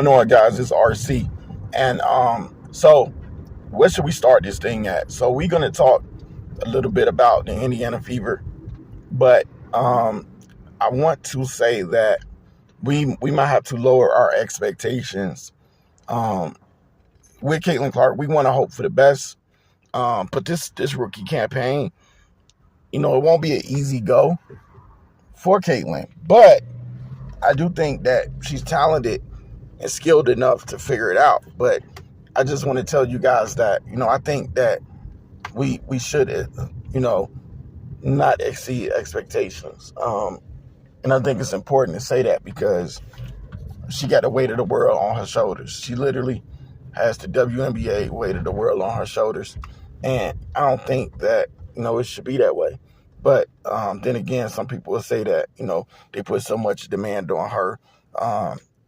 going on, guys? It's RC, and so where should we start this thing at? So we're gonna talk a little bit about the Indiana Fever, but I want to say that we might have to lower our expectations. Um, with Caitlin Clark, we want to hope for the best. But this rookie campaign, it won't be an easy go for Caitlin, but I do think that she's talented and skilled enough to figure it out. But I just want to tell you guys that, I think that we should, not exceed expectations. And I think it's important to say that because she got the weight of the world on her shoulders. She literally has the WNBA weight of the world on her shoulders. And I don't think that, it should be that way. But then again, some people will say that, they put so much demand on her.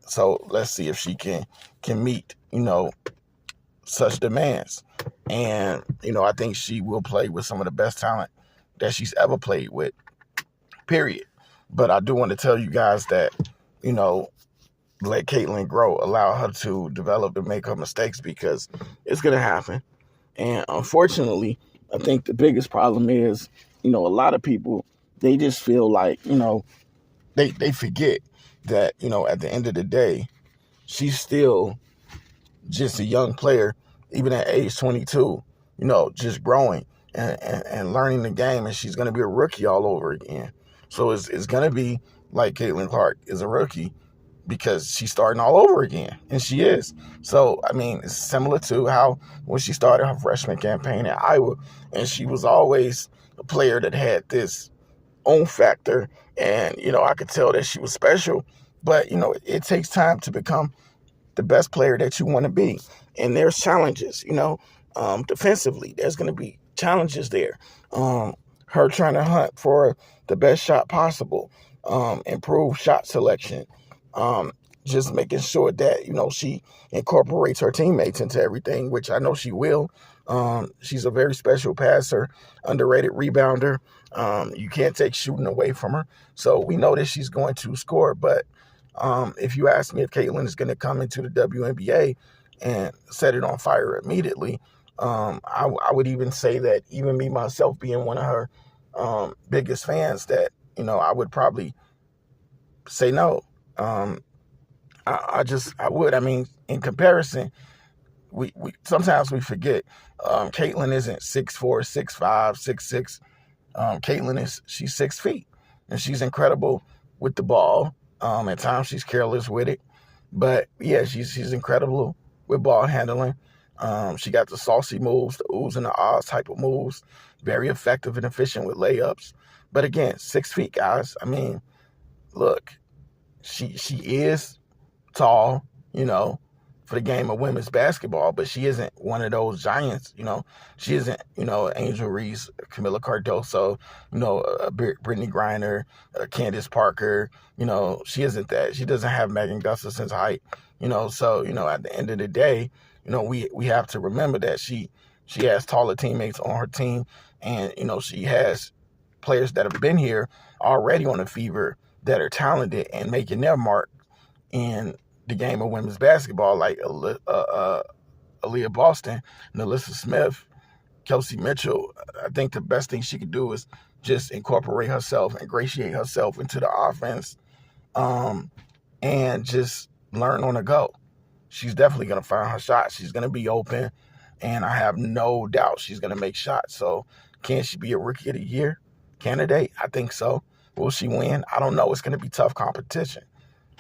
So let's see if she can meet, such demands. And, I think she will play with some of the best talent that she's ever played with, period. But I do want to tell you guys that, let Caitlin grow, allow her to develop and make her mistakes because it's going to happen. And unfortunately, I think the biggest problem is, a lot of people, they just feel like, they forget that, at the end of the day, she's still just a young player, even at age 22, just growing and learning the game. And she's going to be a rookie all over again. So it's going to be like Caitlin Clark is a rookie because she's starting all over again. And she is. So, I mean, it's similar to how when she started her freshman campaign at Iowa, and she was always a player that had this own factor. And, I could tell that she was special. But, it takes time to become the best player that you want to be. And there's challenges, defensively. There's going to be challenges there. Her trying to hunt for the best shot possible, improve shot selection, just making sure that, she incorporates her teammates into everything, which I know she will. She's a very special passer, underrated rebounder. You can't take shooting away from her. So we know that she's going to score. But if you ask me if Caitlin is going to come into the WNBA and set it on fire immediately, I would even say that even me, myself, being one of her biggest fans, that, I would probably say no. I would. I mean, in comparison, we sometimes we forget Caitlin isn't 6'4", 6'5", 6'6". Caitlin she's 6 feet, and she's incredible with the ball. At times she's careless with it, but yeah, she's incredible with ball handling. She got the saucy moves, the oohs and the ahs type of moves, very effective and efficient with layups. But again, 6 feet, guys. I mean, look, she is tall, for the game of women's basketball, but she isn't one of those giants, She isn't, Angel Reese, Camila Cardoso, Brittany Griner, Candace Parker, she isn't that. She doesn't have Megan Gustafson's height, So, at the end of the day, we have to remember that she has taller teammates on her team, and, she has players that have been here already on the Fever that are talented and making their mark in the game of women's basketball, like Aaliyah Boston, Nalissa Smith, Kelsey Mitchell. I think the best thing she could do is just incorporate herself, ingratiate herself into the offense, and just learn on the go. She's definitely going to find her shot. She's going to be open, and I have no doubt she's going to make shots. So can she be a Rookie of the Year candidate? I think so. Will she win? I don't know. It's going to be tough competition.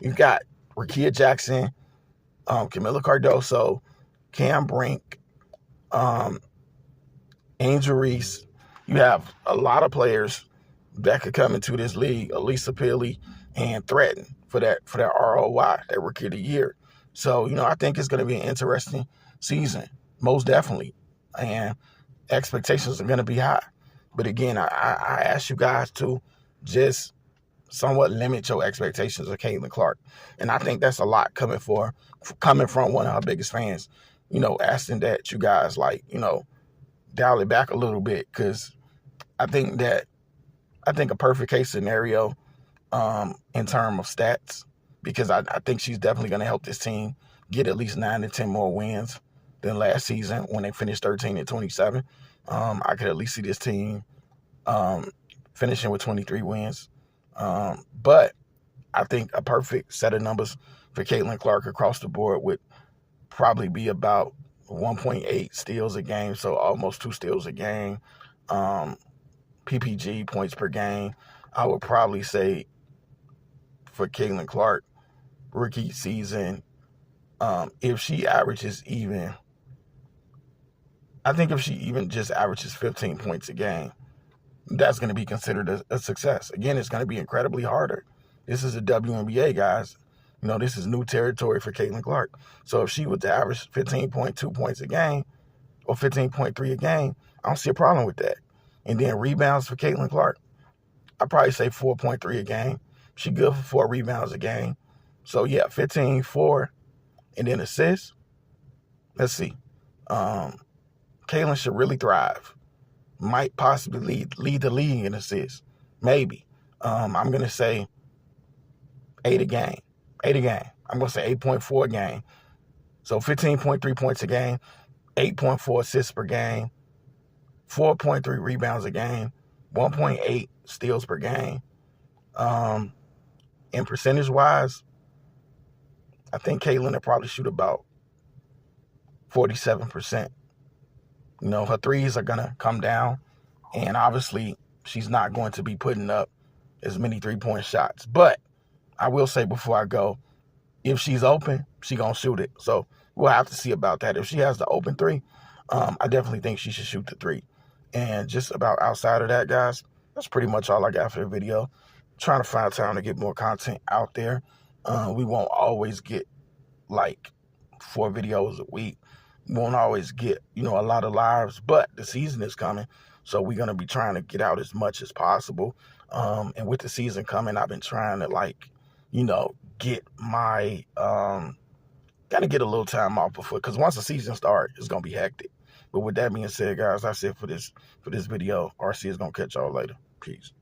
You've got Rickea Jackson, Camila Cardoso, Cam Brink, Angel Reese. You have a lot of players that could come into this league, Elisa Peely, and threaten for that ROI, that Rookie of the Year. So, I think it's going to be an interesting season, most definitely. And expectations are going to be high. But again, I ask you guys to just somewhat limit your expectations of Caitlin Clark. And I think that's a lot coming from one of her biggest fans, asking that you guys dial it back a little bit. Because I think a perfect case scenario in terms of stats because I think she's definitely going to help this team get at least 9 to 10 more wins than last season when they finished 13-27. I could at least see this team finishing with 23 wins. But I think a perfect set of numbers for Caitlin Clark across the board would probably be about 1.8 steals a game, so almost 2 steals a game. PPG, points per game, I would probably say for Caitlin Clark, rookie season, if she averages even, I think if she even just averages 15 points a game, that's going to be considered a success. Again, it's going to be incredibly harder. This is a WNBA, guys. You know, this is new territory for Caitlin Clark. So if she was to average 15.2 points a game or 15.3 a game, I don't see a problem with that. And then rebounds for Caitlin Clark, I'd probably say 4.3 a game. She good for 4 rebounds a game. So, yeah, 15, 4, and then assists. Let's see. Caitlin should really thrive. Might possibly lead the league in assists. Maybe. I'm going to say 8 a game. 8 a game. I'm going to say 8.4 a game. So 15.3 points a game, 8.4 assists per game, 4.3 rebounds a game, 1.8 steals per game. And percentage-wise, I think Caitlin will probably shoot about 47%. You know, her threes are going to come down, and obviously she's not going to be putting up as many three-point shots. But I will say before I go, if she's open, she's going to shoot it. So we'll have to see about that. If she has the open three, I definitely think she should shoot the three. And just about outside of that, guys, that's pretty much all I got for the video. Trying to find time to get more content out there. We won't always get like 4 videos a week. We won't always get, you know, a lot of lives, but the season is coming. So we're going to be trying to get out as much as possible. And with the season coming, I've been trying to, like, you know, get my, kind of get a little time off before, because once the season starts, it's going to be hectic. But with that being said, guys, that's it for this video. RC is going to catch y'all later. Peace.